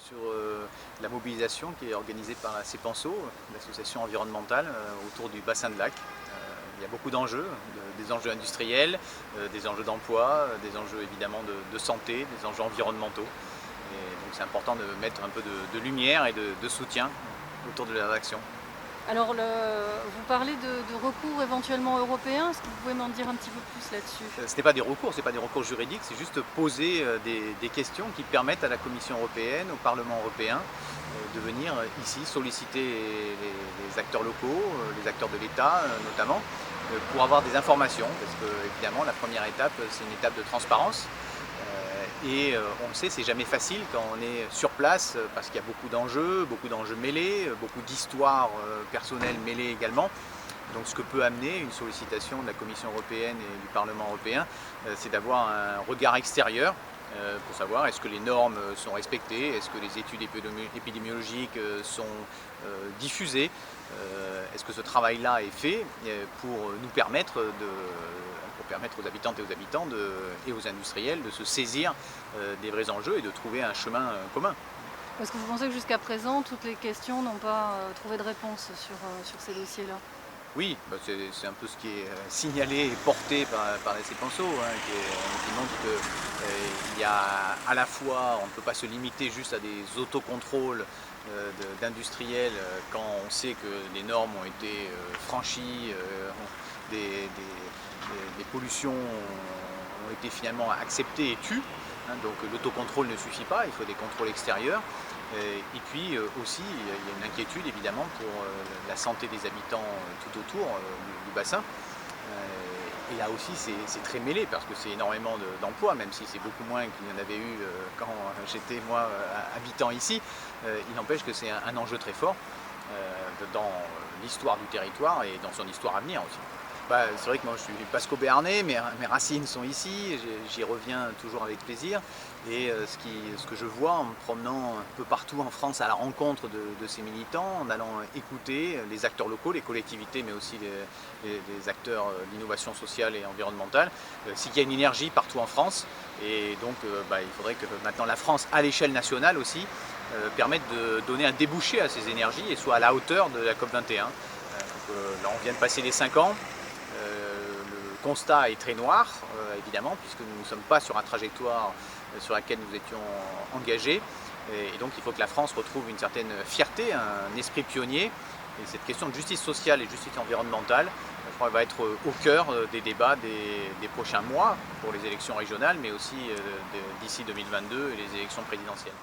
sur la mobilisation qui est organisée par la CEPANSO, l'association environnementale, autour du bassin de lac. Il y a beaucoup d'enjeux, des enjeux industriels, des enjeux d'emploi, des enjeux évidemment de santé, des enjeux environnementaux. Et donc c'est important de mettre un peu de lumière et de soutien autour de leurs actions. Alors, vous parlez de recours éventuellement européens. Est-ce que vous pouvez m'en dire un petit peu plus là-dessus? Ce n'est pas des recours, c'est pas des recours juridiques, c'est juste poser des questions qui permettent à la Commission européenne, au Parlement européen, de venir ici solliciter les acteurs locaux, les acteurs de l'État notamment, pour avoir des informations, parce que évidemment la première étape c'est une étape de transparence. Et on le sait, c'est jamais facile quand on est sur place parce qu'il y a beaucoup d'enjeux mêlés, beaucoup d'histoires personnelles mêlées également. Donc ce que peut amener une sollicitation de la Commission européenne et du Parlement européen, c'est d'avoir un regard extérieur pour savoir est-ce que les normes sont respectées, est-ce que les études épidémiologiques sont diffusées, est-ce que ce travail-là est fait pour nous permettre aux habitantes et aux habitants et aux industriels de se saisir des vrais enjeux et de trouver un chemin commun. Est-ce que vous pensez que jusqu'à présent, toutes les questions n'ont pas trouvé de réponse sur ces dossiers-là? Oui, c'est un peu ce qui est signalé et porté par la CEPANSO, qui montre qu'il y a à la fois, on ne peut pas se limiter juste à des autocontrôles d'industriels quand on sait que les normes ont été franchies, des pollutions ont été finalement acceptées et tues. Donc l'autocontrôle ne suffit pas, il faut des contrôles extérieurs. Et puis aussi, il y a une inquiétude évidemment pour la santé des habitants tout autour du bassin. Et là aussi, c'est très mêlé parce que c'est énormément d'emplois, même si c'est beaucoup moins qu'il y en avait eu quand j'étais moi habitant ici. Il n'empêche que c'est un enjeu très fort dans l'histoire du territoire et dans son histoire à venir aussi. C'est vrai que moi je suis basco-béarnais, mes racines sont ici, j'y reviens toujours avec plaisir. Et ce que je vois en me promenant un peu partout en France à la rencontre de ces militants, en allant écouter les acteurs locaux, les collectivités, mais aussi les acteurs d'innovation sociale et environnementale, c'est qu'il y a une énergie partout en France. Et donc il faudrait que maintenant la France, à l'échelle nationale aussi, permette de donner un débouché à ces énergies et soit à la hauteur de la COP21. Là on vient de passer les 5 ans. Le constat est très noir, évidemment, puisque nous ne sommes pas sur une trajectoire sur laquelle nous étions engagés. Et donc il faut que la France retrouve une certaine fierté, un esprit pionnier. Et cette question de justice sociale et justice environnementale, je crois, va être au cœur des débats des prochains mois pour les élections régionales, mais aussi d'ici 2022 et les élections présidentielles.